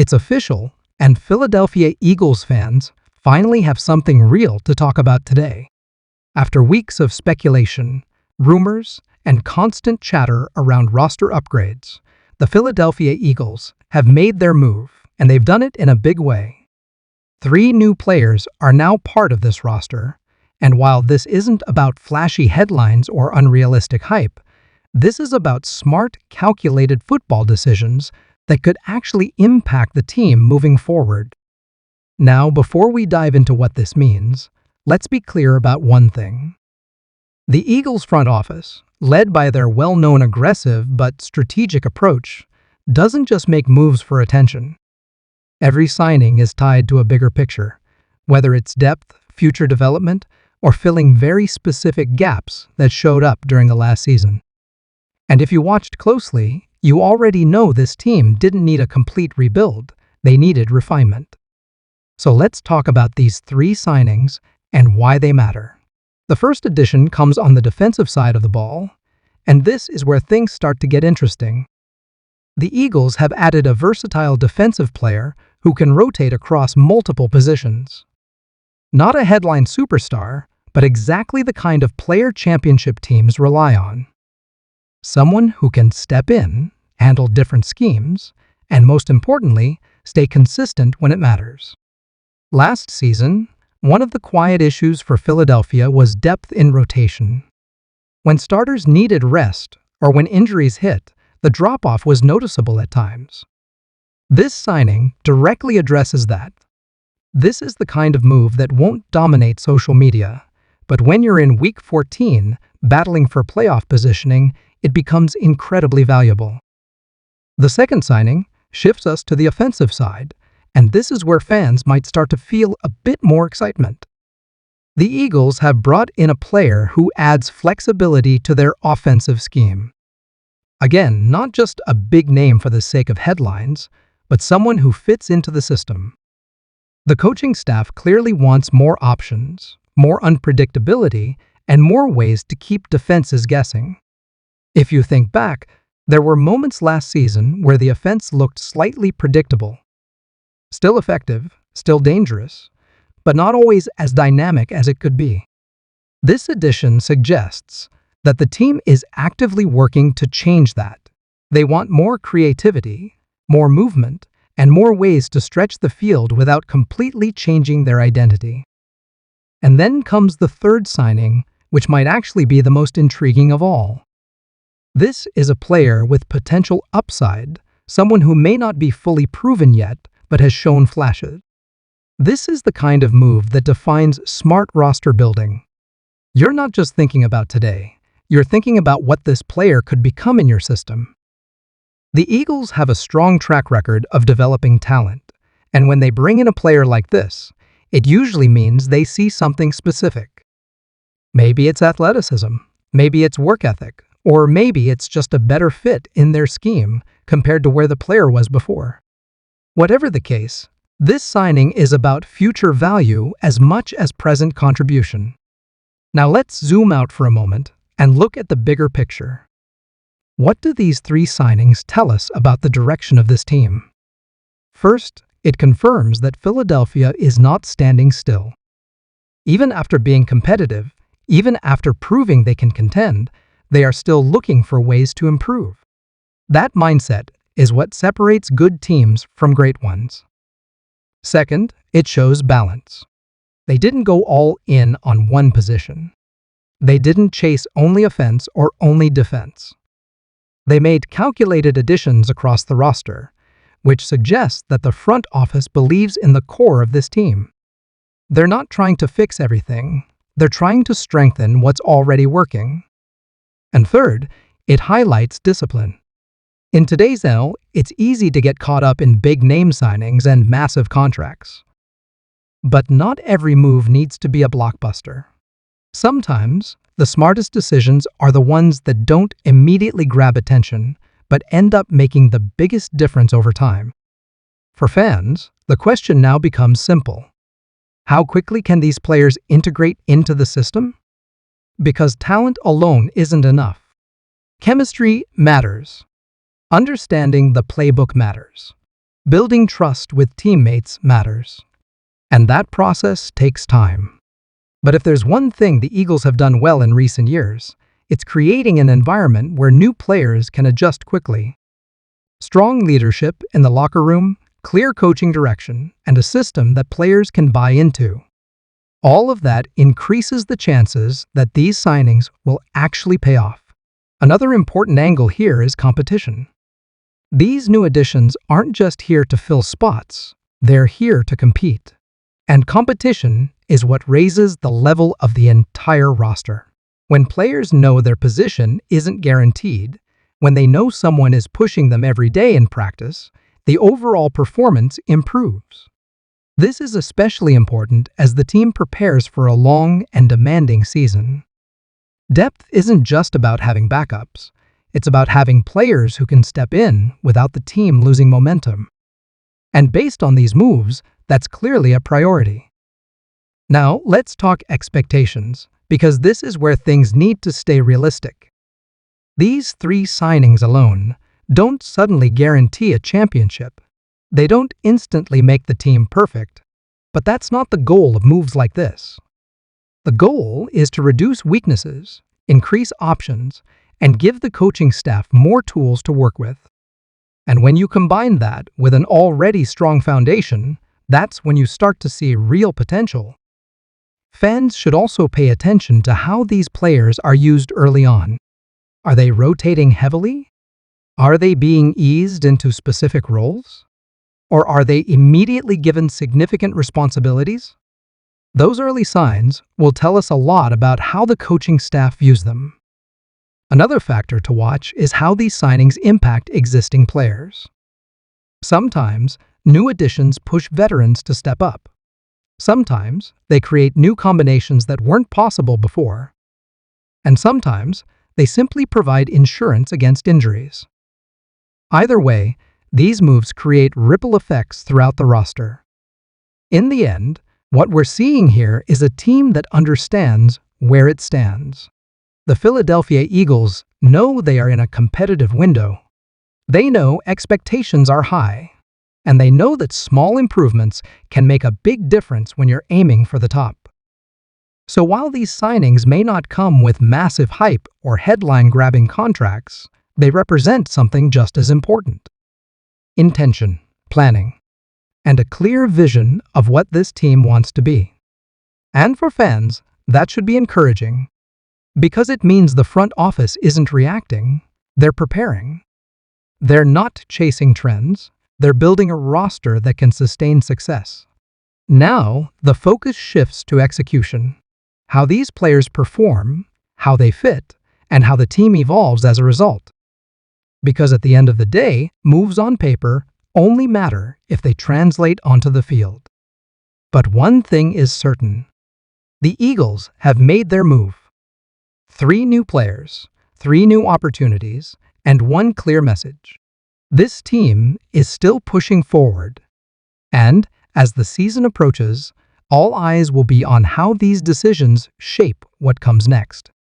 It's official, and Philadelphia Eagles fans finally have something real to talk about today. After weeks of speculation, rumors, and constant chatter around roster upgrades, the Philadelphia Eagles have made their move, and they've done it in a big way. 3 new players are now part of this roster, and while this isn't about flashy headlines or unrealistic hype, this is about smart, calculated football decisions that could actually impact the team moving forward. Now, before we dive into what this means, let's be clear about one thing. The Eagles front office, led by their well-known aggressive but strategic approach, doesn't just make moves for attention. Every signing is tied to a bigger picture, whether it's depth, future development, or filling very specific gaps that showed up during the last season. And if you watched closely, you already know this team didn't need a complete rebuild, they needed refinement. So let's talk about these 3 signings and why they matter. The first addition comes on the defensive side of the ball, and this is where things start to get interesting. The Eagles have added a versatile defensive player who can rotate across multiple positions. Not a headline superstar, but exactly the kind of player championship teams rely on. Someone who can step in, handle different schemes, and most importantly, stay consistent when it matters. Last season, one of the quiet issues for Philadelphia was depth in rotation. When starters needed rest or when injuries hit, the drop-off was noticeable at times. This signing directly addresses that. This is the kind of move that won't dominate social media, but when you're in Week 14, battling for playoff positioning, it becomes incredibly valuable. The second signing shifts us to the offensive side, and this is where fans might start to feel a bit more excitement. The Eagles have brought in a player who adds flexibility to their offensive scheme. Again, not just a big name for the sake of headlines, but someone who fits into the system. The coaching staff clearly wants more options, more unpredictability, and more ways to keep defenses guessing. If you think back, there were moments last season where the offense looked slightly predictable. Still effective, still dangerous, but not always as dynamic as it could be. This addition suggests that the team is actively working to change that. They want more creativity, more movement, and more ways to stretch the field without completely changing their identity. And then comes the third signing, which might actually be the most intriguing of all. This is a player with potential upside, someone who may not be fully proven yet, but has shown flashes. This is the kind of move that defines smart roster building. You're not just thinking about today, you're thinking about what this player could become in your system. The Eagles have a strong track record of developing talent, and when they bring in a player like this, it usually means they see something specific. Maybe it's athleticism, maybe it's work ethic, or maybe it's just a better fit in their scheme compared to where the player was before. Whatever the case, this signing is about future value as much as present contribution. Now let's zoom out for a moment and look at the bigger picture. What do these 3 signings tell us about the direction of this team? First, it confirms that Philadelphia is not standing still. Even after being competitive, even after proving they can contend, they are still looking for ways to improve. That mindset is what separates good teams from great ones. Second, it shows balance. They didn't go all in on one position. They didn't chase only offense or only defense. They made calculated additions across the roster, which suggests that the front office believes in the core of this team. They're not trying to fix everything, they're trying to strengthen what's already working. And third, it highlights discipline. In today's NFL, it's easy to get caught up in big name signings and massive contracts. But not every move needs to be a blockbuster. Sometimes, the smartest decisions are the ones that don't immediately grab attention, but end up making the biggest difference over time. For fans, the question now becomes simple. How quickly can these players integrate into the system? Because talent alone isn't enough. Chemistry matters. Understanding the playbook matters. Building trust with teammates matters, and that process takes time. But if there's one thing the Eagles have done well in recent years, it's creating an environment where new players can adjust quickly. Strong leadership in the locker room, clear coaching direction, and a system that players can buy into. All of that increases the chances that these signings will actually pay off. Another important angle here is competition. These new additions aren't just here to fill spots, they're here to compete. And competition is what raises the level of the entire roster. When players know their position isn't guaranteed, when they know someone is pushing them every day in practice, the overall performance improves. This is especially important as the team prepares for a long and demanding season. Depth isn't just about having backups. It's about having players who can step in without the team losing momentum. And based on these moves, that's clearly a priority. Now, let's talk expectations, because this is where things need to stay realistic. These 3 signings alone don't suddenly guarantee a championship. They don't instantly make the team perfect, but that's not the goal of moves like this. The goal is to reduce weaknesses, increase options, and give the coaching staff more tools to work with. And when you combine that with an already strong foundation, that's when you start to see real potential. Fans should also pay attention to how these players are used early on. Are they rotating heavily? Are they being eased into specific roles? Or are they immediately given significant responsibilities? Those early signs will tell us a lot about how the coaching staff views them. Another factor to watch is how these signings impact existing players. Sometimes, new additions push veterans to step up. Sometimes, they create new combinations that weren't possible before. And sometimes, they simply provide insurance against injuries. Either way, these moves create ripple effects throughout the roster. In the end, what we're seeing here is a team that understands where it stands. The Philadelphia Eagles know they are in a competitive window. They know expectations are high, and they know that small improvements can make a big difference when you're aiming for the top. So while these signings may not come with massive hype or headline-grabbing contracts, they represent something just as important: intention, planning, and a clear vision of what this team wants to be. And for fans, that should be encouraging, because it means the front office isn't reacting, they're preparing. They're not chasing trends, they're building a roster that can sustain success. Now, the focus shifts to execution. How these players perform, how they fit, and how the team evolves as a result. Because at the end of the day, moves on paper only matter if they translate onto the field. But one thing is certain: the Eagles have made their move. 3 new players, 3 new opportunities, and 1 clear message. This team is still pushing forward. And, as the season approaches, all eyes will be on how these decisions shape what comes next.